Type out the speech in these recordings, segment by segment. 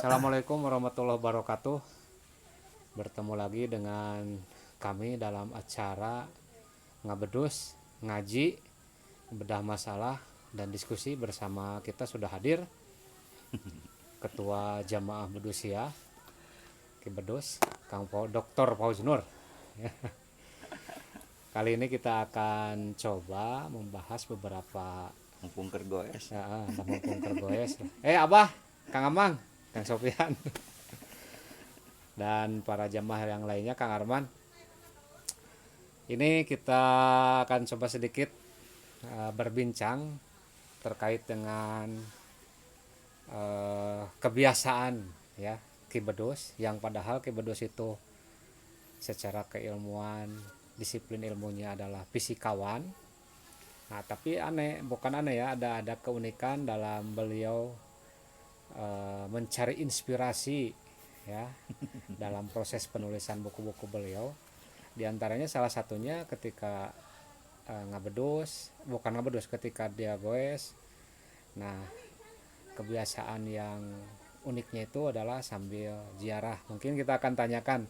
Assalamualaikum warahmatullahi wabarakatuh. Bertemu lagi dengan kami dalam acara ngabedus, ngaji, bedah masalah dan diskusi. Bersama kita sudah hadir Ketua Jamaah Bedusia Ki Bedus, Dr. Pauz Nur. Kali ini kita akan coba membahas beberapa Mumpung kergoes. mumpung kergoes. Abah, Kang Amang, Kang Sofian, dan para jamaah yang lainnya, Kang Arman. Ini kita akan coba sedikit berbincang terkait dengan kebiasaan ya Ki Bedus, yang padahal Ki Bedus itu secara keilmuan disiplin ilmunya adalah fisikawan. Nah, tapi bukan aneh ya, ada keunikan dalam beliau mencari inspirasi ya dalam proses penulisan buku-buku beliau. Di antaranya salah satunya ketika ketika dia goes. Nah, kebiasaan yang uniknya itu adalah sambil ziarah. Mungkin kita akan tanyakan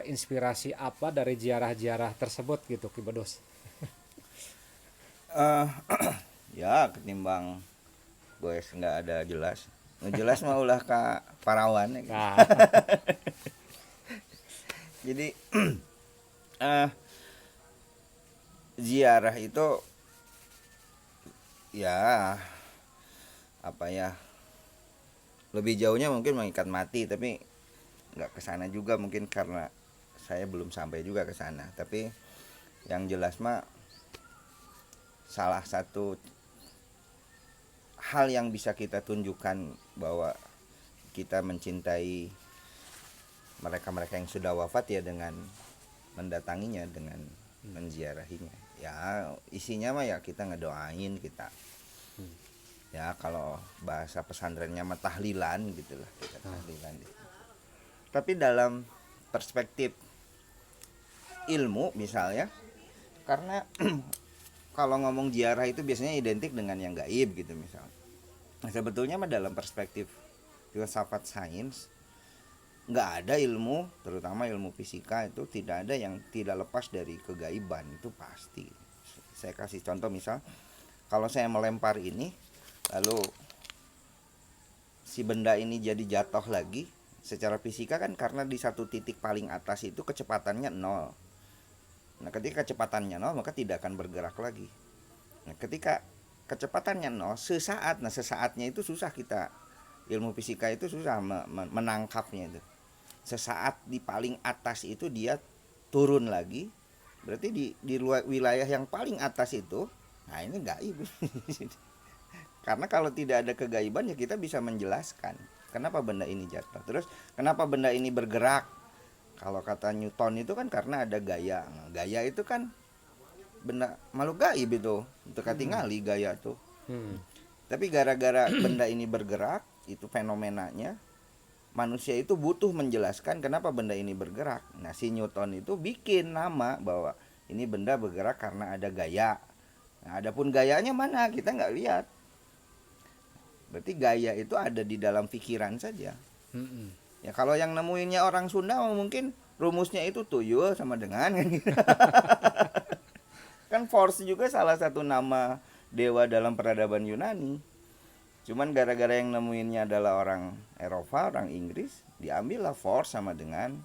inspirasi apa dari ziarah-ziarah tersebut gitu, Ki Bedus. Ya ketimbang goes nggak ada jelas. Jelas mah ulah ka parawan. Nah, Jadi ziarah itu ya apa ya, lebih jauhnya mungkin mengikat mati, tapi nggak kesana juga mungkin karena saya belum sampai juga ke sana. Tapi yang jelas mah salah satu hal yang bisa kita tunjukkan bahwa kita mencintai mereka-mereka yang sudah wafat ya dengan mendatanginya, dengan menziarahinya. Ya isinya mah ya kita ngedoain, kita ya kalau bahasa pesantrennya mah tahlilan gitulah, kita tahlilan. Tapi dalam perspektif ilmu misalnya, karena kalau ngomong ziarah itu biasanya identik dengan yang gaib gitu misalnya. Nah, sebetulnya mah dalam perspektif filsafat sains nggak ada ilmu, terutama ilmu fisika itu tidak ada yang tidak lepas dari kegaiban, itu pasti. Saya kasih contoh, misal kalau saya melempar ini lalu si benda ini jadi jatuh lagi, secara fisika kan karena di satu titik paling atas itu kecepatannya 0. Nah, ketika kecepatannya 0 maka tidak akan bergerak lagi. Nah, ketika kecepatannya 0 sesaat, nah sesaatnya itu susah, kita ilmu fisika itu susah menangkapnya itu. Sesaat di paling atas itu dia turun lagi, berarti di wilayah yang paling atas itu, nah ini gaib. Karena kalau tidak ada kegaiban ya kita bisa menjelaskan kenapa benda ini jatuh. Terus kenapa benda ini bergerak? Kalau kata Newton itu kan karena ada gaya. Nah, gaya itu kan benda makhluk gaib itu katingali gaya tuh. Tapi gara-gara benda ini bergerak, itu fenomenanya, manusia itu butuh menjelaskan kenapa benda ini bergerak. Nah, si Newton itu bikin nama bahwa ini benda bergerak karena ada gaya. Nah, adapun gayanya mana kita nggak lihat. Berarti gaya itu ada di dalam pikiran saja. Ya kalau yang nemuinnya orang Sunda mungkin rumusnya itu tuyul sama dengan kan force juga salah satu nama dewa dalam peradaban Yunani. Cuman gara-gara yang nemuinnya adalah orang Eropa, orang Inggris, diambillah force sama dengan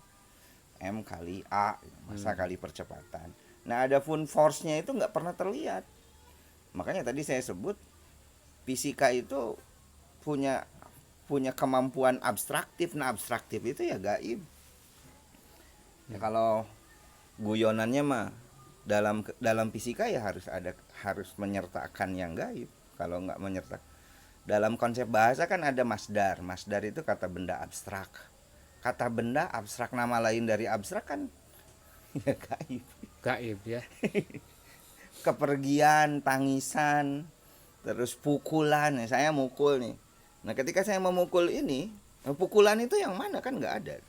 M kali A, massa kali percepatan. Nah, adapun force-nya itu nggak pernah terlihat. Makanya tadi saya sebut fisika itu punya kemampuan abstraktif. Nah, abstraktif itu ya gaib. Ya, kalau guyonannya mah dalam fisika ya harus menyertakan yang gaib. Kalau nggak menyertakan, dalam konsep bahasa kan ada masdar. Masdar itu kata benda abstrak. Kata benda abstrak, nama lain dari abstrak kan ya gaib. Gaib ya. Kepergian, tangisan, terus pukulan. Ya, saya mukul nih. Nah, ketika saya memukul ini, pukulan itu yang mana kan nggak ada.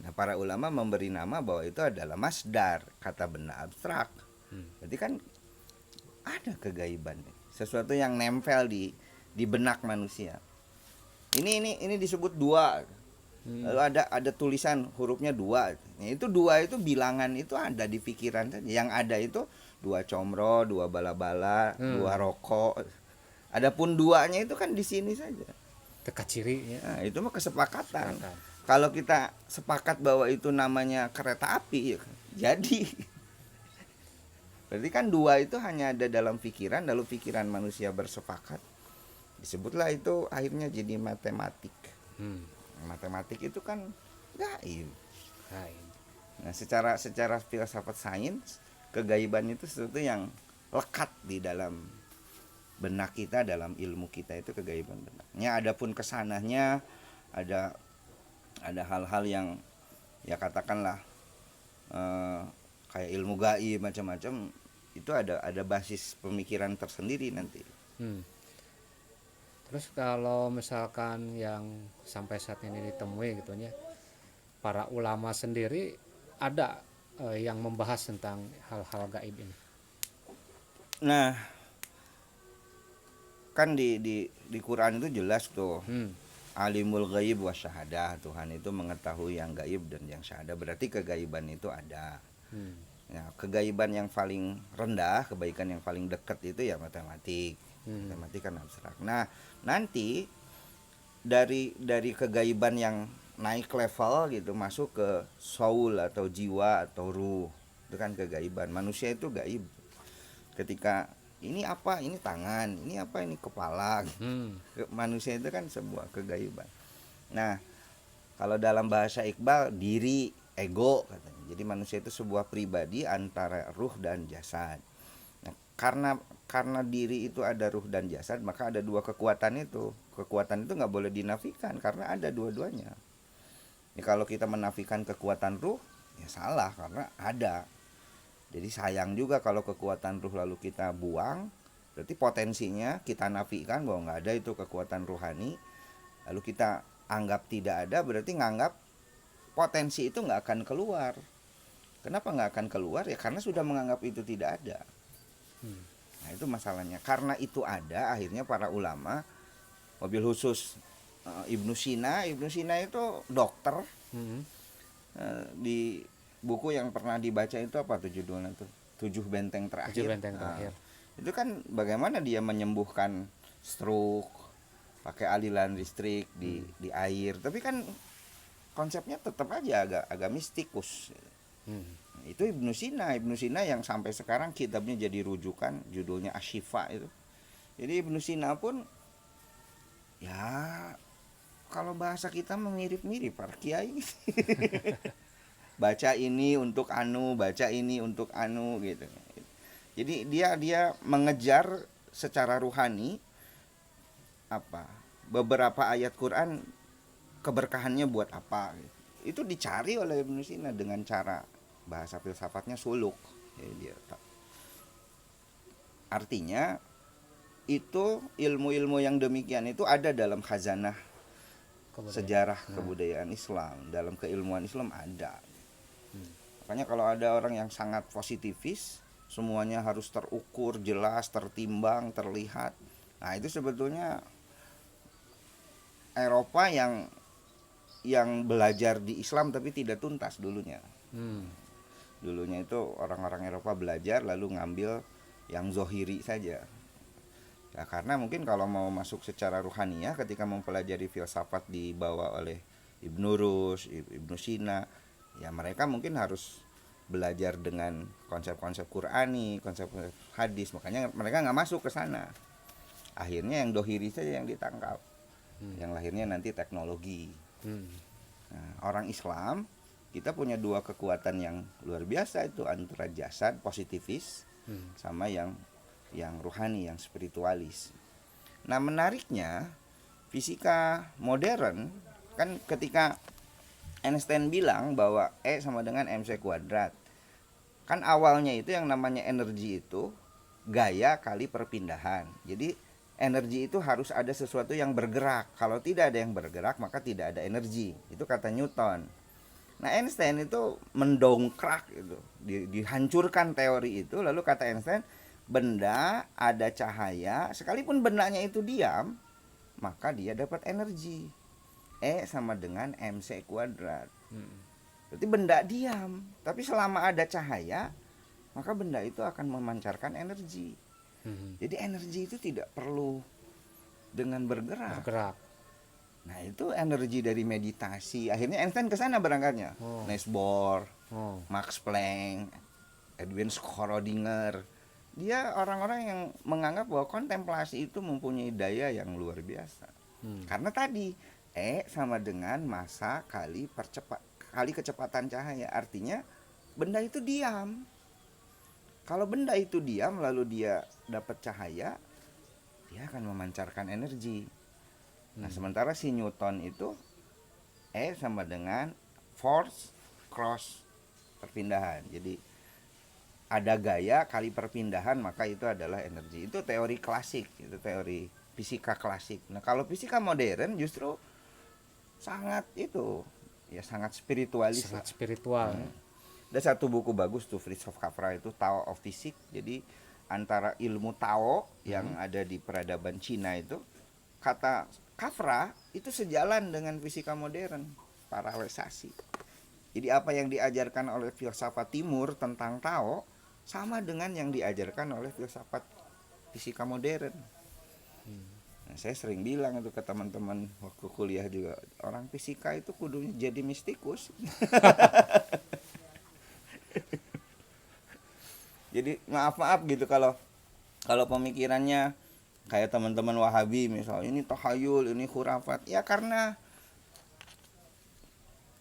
Nah, para ulama memberi nama bahwa itu adalah masdar, kata benda abstrak. Berarti kan ada kegaiban, sesuatu yang nempel di benak manusia. Ini disebut dua. Lalu ada tulisan hurufnya dua. Nah, itu dua itu bilangan itu ada di pikiran saja. Yang ada itu dua comro, dua bala-bala, dua rokok. Adapun duanya itu kan di sini saja. Teka cirinya. Nah, itu mah kesepakatan. Kalau kita sepakat bahwa itu namanya kereta api, ya, jadi berarti kan dua itu hanya ada dalam pikiran, lalu pikiran manusia bersepakat. Disebutlah itu akhirnya jadi matematik. Matematik itu kan gaib. Nah, secara filsafat sains, kegaiban itu sesuatu yang lekat di dalam benak kita, dalam ilmu kita itu kegaiban benaknya. Adapun kesananya ada hal-hal yang ya katakanlah kayak ilmu gaib macam-macam, itu ada basis pemikiran tersendiri nanti. Terus kalau misalkan yang sampai saat ini ditemui gitu ya, para ulama sendiri ada yang membahas tentang hal-hal gaib ini. Nah, kan di Quran itu jelas tuh. Alimul ghaib wa syahadah, Tuhan itu mengetahui yang gaib dan yang syahadah, berarti kegaiban itu ada. Nah, kegaiban yang paling rendah, kebaikan yang paling dekat itu ya matematik. Matematik kan abstrak. Nah, nanti dari kegaiban yang naik level gitu masuk ke soul atau jiwa atau ruh. Itu kan kegaiban. Manusia itu gaib. Ketika ini apa, ini tangan, ini apa, ini kepala. Manusia itu kan sebuah kegaiban. Nah, kalau dalam bahasa Iqbal, diri, ego katanya. Jadi manusia itu sebuah pribadi antara ruh dan jasad. Nah, karena diri itu ada ruh dan jasad, maka ada dua kekuatan itu. Kekuatan itu nggak boleh dinafikan karena ada dua-duanya. Ini kalau kita menafikan kekuatan ruh, ya salah karena ada. Jadi sayang juga kalau kekuatan ruh lalu kita buang, berarti potensinya kita nafikan bahwa nggak ada itu kekuatan ruhani, lalu kita anggap tidak ada, berarti nganggap potensi itu nggak akan keluar. Kenapa nggak akan keluar? Ya karena sudah menganggap itu tidak ada. Nah, itu masalahnya. Karena itu ada, akhirnya para ulama, mobil khusus Ibnu Sina itu dokter. Di buku yang pernah dibaca itu apa tuh judulnya tuh? 7 benteng terakhir. 7 benteng terakhir. Itu kan bagaimana dia menyembuhkan stroke pakai aliran listrik di air. Tapi kan konsepnya tetap aja agak mistikus. Itu Ibnu Sina yang sampai sekarang kitabnya jadi rujukan, judulnya Asy-Syifa itu. Jadi Ibnu Sina pun ya kalau bahasa kita mirip-mirip para kiai. Baca ini untuk anu, baca ini untuk anu gitu. Jadi dia mengejar secara ruhani apa? Beberapa ayat Quran keberkahannya buat apa gitu. Itu dicari oleh Ibnu Sina dengan cara bahasa filsafatnya suluk. Jadi artinya itu ilmu-ilmu yang demikian itu ada dalam khazanah sejarah kebudayaan Islam, dalam keilmuan Islam ada. Makanya kalau ada orang yang sangat positivis, semuanya harus terukur, jelas, tertimbang, terlihat. Nah, itu sebetulnya Eropa yang belajar di Islam tapi tidak tuntas dulunya. Dulunya itu orang-orang Eropa belajar lalu ngambil yang zohiri saja. Ya, karena mungkin kalau mau masuk secara ruhaniyah ketika mempelajari filsafat dibawa oleh Ibnu Rushd, Ibnu Sina, ya mereka mungkin harus belajar dengan konsep-konsep Qur'ani, konsep hadis, makanya mereka nggak masuk ke sana. Akhirnya yang dohiri saja yang ditangkap, yang lahirnya nanti teknologi. Nah, orang Islam kita punya dua kekuatan yang luar biasa itu antara jasad positivis sama yang ruhani, yang spiritualis. Nah, menariknya fisika modern kan ketika Einstein bilang bahwa E sama dengan MC kuadrat. Kan awalnya itu yang namanya energi itu gaya kali perpindahan. Jadi energi itu harus ada sesuatu yang bergerak. Kalau tidak ada yang bergerak maka tidak ada energi. Itu kata Newton. Nah, Einstein itu mendongkrak itu, dihancurkan teori itu. Lalu kata Einstein, benda ada cahaya, sekalipun bendanya itu diam, maka dia dapat energi. E sama dengan MC kuadrat. Berarti benda diam, tapi selama ada cahaya, maka benda itu akan memancarkan energi. Jadi energi itu tidak perlu dengan bergerak. Nah, itu energi dari meditasi. Akhirnya Einstein ke sana berangkatnya. Niels Bohr, Max Planck, Edwin Schrödinger. Dia orang-orang yang menganggap bahwa kontemplasi itu mempunyai daya yang luar biasa. Karena tadi E sama dengan massa kali kecepatan cahaya. Artinya benda itu diam. Kalau benda itu diam lalu dia dapat cahaya, dia akan memancarkan energi. Nah, sementara si Newton itu E sama dengan force cross perpindahan. Jadi ada gaya kali perpindahan, maka itu adalah energi. Itu teori klasik, itu teori fisika klasik. Nah, kalau fisika modern justru sangat spiritualis. Sangat spiritual. Ada satu buku bagus tuh Fritjof Capra itu Tao of Physics. Jadi antara ilmu Tao yang ada di peradaban Cina itu, kata Capra itu sejalan dengan fisika modern, paralelsasi. Jadi apa yang diajarkan oleh filsafat timur tentang Tao sama dengan yang diajarkan oleh filsafat fisika modern. Nah, saya sering bilang itu ke teman-teman waktu kuliah juga, orang fisika itu kudunya jadi mistikus. Jadi maaf gitu kalau pemikirannya kayak teman-teman Wahabi misalnya, ini tahayul, ini khurafat. Ya karena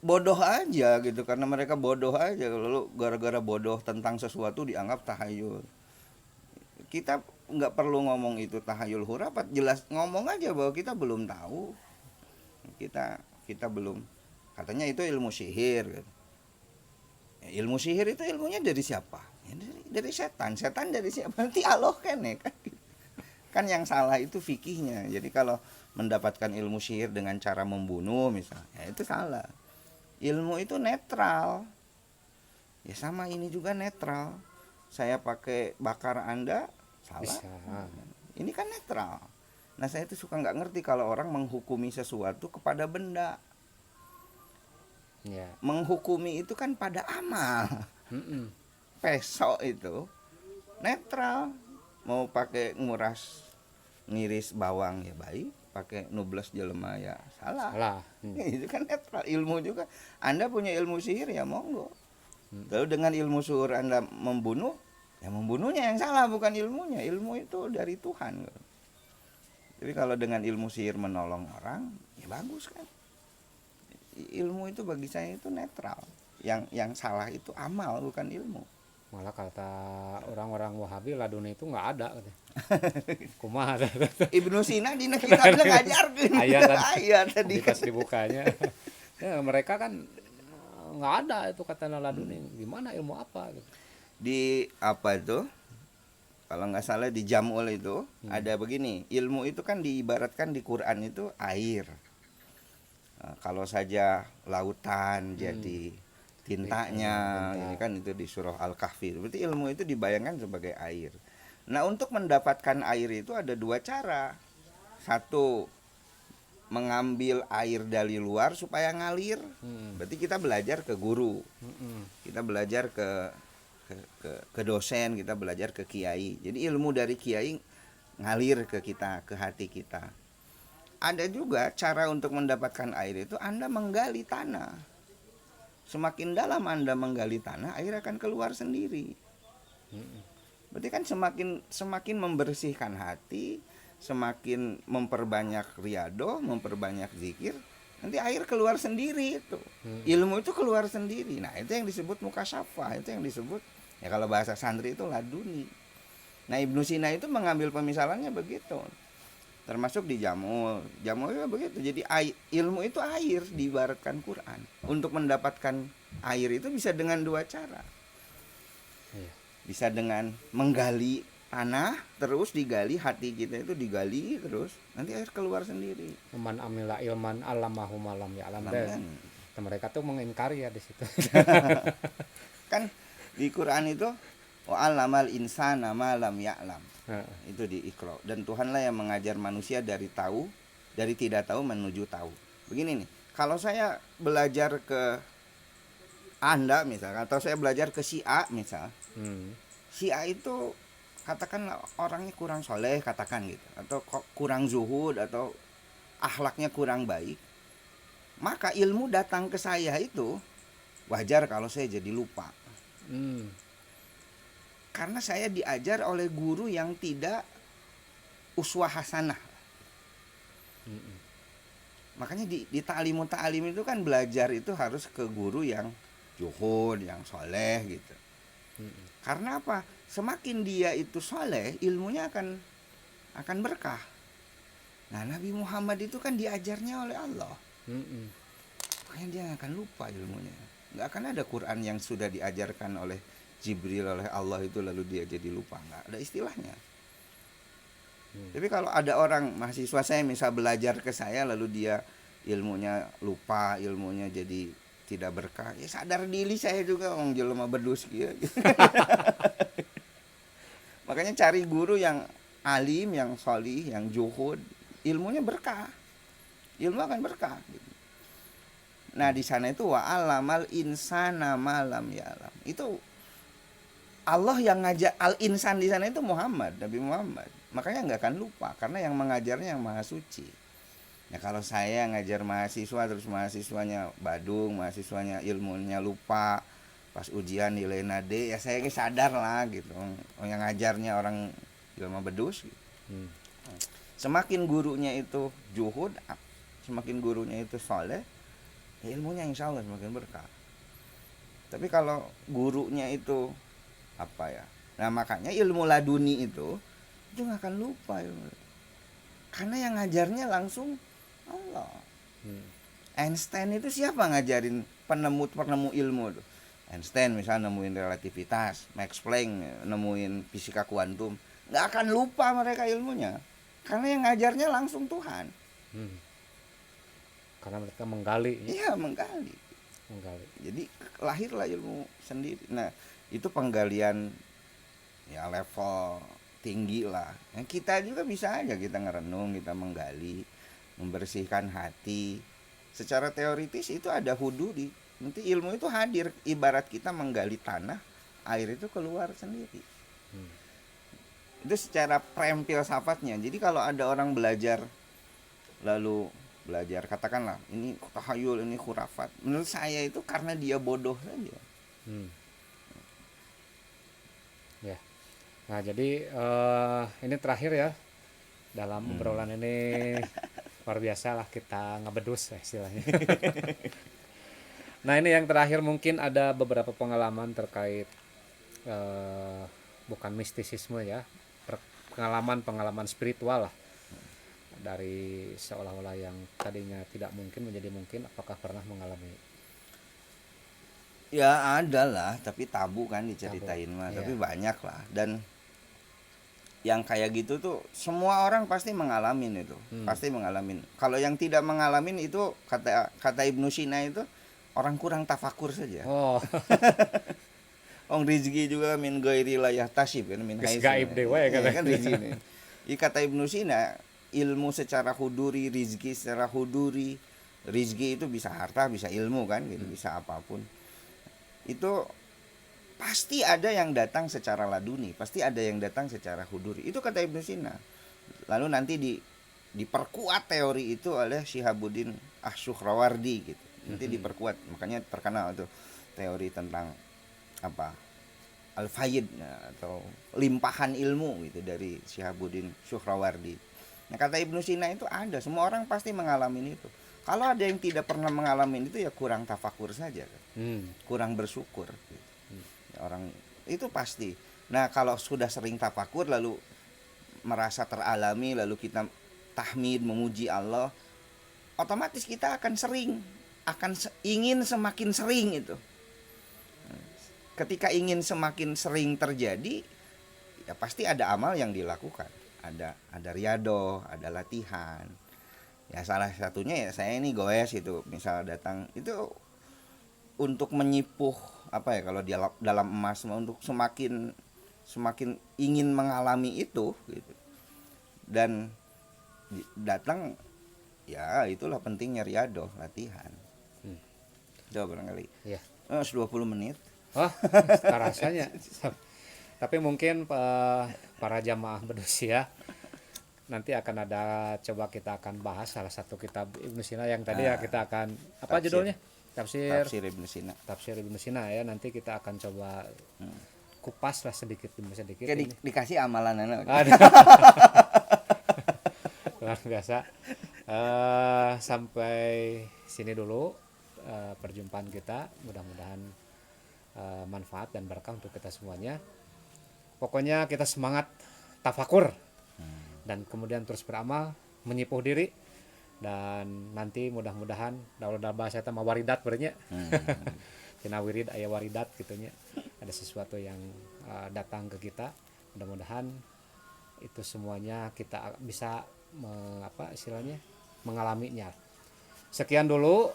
bodoh aja gitu, karena mereka bodoh aja. Lalu gara-gara bodoh tentang sesuatu dianggap tahayul. Kita nggak perlu ngomong itu tahayul khurafat, jelas ngomong aja bahwa kita belum tahu. Kita belum, katanya itu ilmu sihir gitu. Ya, ilmu sihir itu ilmunya dari siapa? Ya, dari setan dari siapa? Nanti Allah kan ya kan yang salah itu fikihnya. Jadi kalau mendapatkan ilmu sihir dengan cara membunuh misalnya, ya itu salah. Ilmu itu netral. Ya sama ini juga netral. Saya pakai bakar Anda salah. Bisa. Ini kan netral. Nah, saya itu suka nggak ngerti kalau orang menghukumi sesuatu kepada benda. Ya. Menghukumi itu kan pada amal. Pesok itu netral. Mau pakai ngiris bawang ya baik, pakai nubles jelema ya salah. Itu kan netral. Ilmu juga, Anda punya ilmu sihir ya monggo. Lalu dengan ilmu sihir Anda membunuh, ya membunuhnya yang salah, bukan ilmunya. Ilmu itu dari Tuhan. Jadi kalau dengan ilmu sihir menolong orang, ya bagus kan. Ilmu itu bagi saya itu netral. Yang salah itu amal, bukan ilmu. Malah kata orang-orang Wahabi ladun itu nggak ada katanya. Kumaha Ibnu Sina dina kitabna ngajarkeun. Aya tadi pas dibukanya. Ya, mereka kan nggak ada itu kata ladun. Gimana ilmu apa gitu. Di apa itu? Kalau nggak salah di Jamul itu ada begini, ilmu itu kan diibaratkan di Quran itu air. Nah, kalau saja lautan jadi tintanya, ini kan itu di surah Al-Kahfi. Berarti ilmu itu dibayangkan sebagai air. Nah, untuk mendapatkan air itu ada dua cara. Satu, mengambil air dari luar supaya ngalir. Berarti kita belajar ke guru. Kita belajar ke dosen, kita belajar ke kiai. Jadi ilmu dari kiai ngalir ke kita, ke hati kita. Ada juga cara untuk mendapatkan air itu Anda menggali tanah. Semakin dalam Anda menggali tanah, air akan keluar sendiri. Berarti kan semakin membersihkan hati, semakin memperbanyak riyadhah, memperbanyak zikir, nanti air keluar sendiri itu. Ilmu itu keluar sendiri. Nah, itu yang disebut mukasyafah, itu yang disebut, ya kalau bahasa santri itu laduni. Nah, Ibnu Sina itu mengambil pemisalannya begitu. Termasuk di Jamul juga begitu. Jadi ilmu itu air diibaratkan Quran. Untuk mendapatkan air itu bisa dengan dua cara. Bisa dengan menggali tanah, terus digali hati kita itu digali terus, nanti air keluar sendiri. Man amila ilman alamahu malam ya'lam. Mereka tuh mengingkari ya di situ. Kan di Quran itu wa 'allamal insana ma lam ya'lam. Itu di Iqra. Dan Tuhanlah yang mengajar manusia dari tahu dari tidak tahu menuju tahu. Begini nih, kalau saya belajar ke Anda misalkan, atau saya belajar ke si A misal, si A itu katakanlah orangnya kurang soleh katakan gitu, atau kurang zuhud, atau akhlaknya kurang baik, maka ilmu datang ke saya itu wajar kalau saya jadi lupa. Karena saya diajar oleh guru yang tidak uswah hasanah. Makanya di ta'limu ta'lim itu kan belajar itu harus ke guru yang juhud, yang soleh gitu. Karena apa? Semakin dia itu soleh, ilmunya akan berkah. Nah, Nabi Muhammad itu kan diajarnya oleh Allah. Makanya dia gak akan lupa ilmunya. Gak akan ada Quran yang sudah diajarkan oleh Jibril, oleh Allah itu lalu dia jadi lupa. Gak ada istilahnya. Tapi kalau ada orang, mahasiswa saya misal belajar ke saya lalu dia ilmunya lupa, ilmunya jadi tidak berkah, ya sadar diri saya juga orang jelema bedus gitu. Makanya cari guru yang alim, yang sholih, yang juhud, ilmunya berkah, ilmu akan berkah gitu. Nah di sana itu wa alamal insana malam ya'lam, itu Allah yang ngajak. Al insan di sana itu Muhammad, Nabi Muhammad. Makanya nggak akan lupa karena yang mengajarnya yang maha suci. Ya kalau saya ngajar mahasiswa terus mahasiswanya badung, mahasiswanya ilmunya lupa, pas ujian nilai nade, ya saya sadar lah gitu. Yang ngajarnya orang ilmu bedus gitu. Semakin gurunya itu juhud, semakin gurunya itu soleh, ya ilmunya insya Allah semakin berkah. Tapi kalau gurunya itu apa ya, nah makanya ilmu laduni itu nggak akan lupa ilmu. Karena yang ngajarnya langsung Allah. Einstein itu siapa ngajarin penemu ilmu tuh? Einstein misalnya nemuin relativitas, Max Planck nemuin fisika kuantum, nggak akan lupa mereka ilmunya. Karena yang ngajarnya langsung Tuhan. Karena mereka menggali. Iya, menggali. Jadi lahirlah ilmu sendiri. Nah, itu penggalian ya level tinggi lah. Yang kita juga bisa aja kita ngerenung, kita menggali, membersihkan hati. Secara teoritis itu ada huduri. Nanti ilmu itu hadir, ibarat kita menggali tanah, air itu keluar sendiri. Itu secara prem filsafatnya. Jadi kalau ada orang belajar lalu belajar katakanlah ini tahayul, ini khurafat, menurut saya itu karena dia bodoh saja. Ya. Nah jadi ini terakhir ya dalam obrolan ini. Luar biasa lah kita ngebedus istilahnya. Nah ini yang terakhir mungkin ada beberapa pengalaman terkait bukan mistisisme ya, pengalaman spiritual lah dari seolah-olah yang tadinya tidak mungkin menjadi mungkin. Apakah pernah mengalami? Ya ada lah, tapi tabu kan diceritain mah, ya. Tapi banyak lah. Dan yang kayak gitu tuh semua orang pasti mengalamin itu, pasti mengalamin. Kalau yang tidak mengalamin itu kata Ibnu Sina itu orang kurang tafakur saja. Oh. Rizki juga min ghairi la yahtasib kan, min haitsu gaib dewa ya kan rizki. Kata Ibnu Sina, ilmu secara huduri, rizki secara huduri. Rizki itu bisa harta, bisa ilmu kan gitu, bisa apapun. Itu pasti ada yang datang secara laduni, pasti ada yang datang secara huduri. Itu kata Ibnu Sina. Lalu nanti diperkuat teori itu oleh Syihabuddin Ash-Suhrawardi gitu. Nanti diperkuat, makanya terkenal itu teori tentang apa? Al-Faid atau limpahan ilmu gitu dari Syihabuddin Suhrawardi. Nah, kata Ibnu Sina itu ada, semua orang pasti mengalami itu. Kalau ada yang tidak pernah mengalami itu ya kurang tafakur saja kan. Kurang bersyukur gitu. Orang itu pasti. Nah kalau sudah sering tafakur lalu merasa teralami, lalu kita tahmid memuji Allah, otomatis kita akan ingin semakin sering itu. Ketika ingin semakin sering terjadi, ya pasti ada amal yang dilakukan, ada riyadhah, ada latihan. Ya salah satunya ya saya ini goes itu, misal datang itu untuk menyipuh apa ya kalau dia dalam emas, untuk semakin ingin mengalami itu gitu. Dan datang Ya itulah pentingnya riadoh, latihan. Coba barangkali Iya. 20 menit. Oh, rasanya. Tapi mungkin para jamaah berusia nanti akan ada, coba kita akan bahas salah satu kitab Ibnu Sina yang tadi ya kita akan apa Tafsir. judulnya? Tafsir Tafsir Ibnu Sina. Tafsir Ibnu Sina ya, nanti kita akan coba kupas lah sedikit demi sedikit Kayak ini. dikasih amalan Ada. Luar biasa. Sampai sini dulu perjumpaan kita, mudah-mudahan manfaat dan berkah untuk kita semuanya. Pokoknya kita semangat tafakur dan kemudian terus beramal, menyipuh diri, dan nanti mudah-mudahan dalam bahasa kita waridat bernya tina wirid aya waridat gitunya, ada sesuatu yang datang ke kita, mudah-mudahan itu semuanya kita bisa istilahnya mengalaminya. Sekian dulu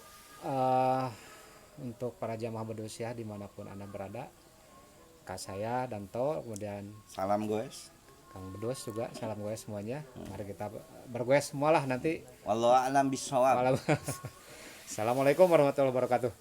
untuk para jamaah berusia dimanapun Anda berada. Kak saya Danto, kemudian Salam guys. Kang Bedus juga, salam goes semuanya. Mari kita bergoes semualah nanti. Wallahu a'lam bishawab. Assalamualaikum warahmatullahi wabarakatuh.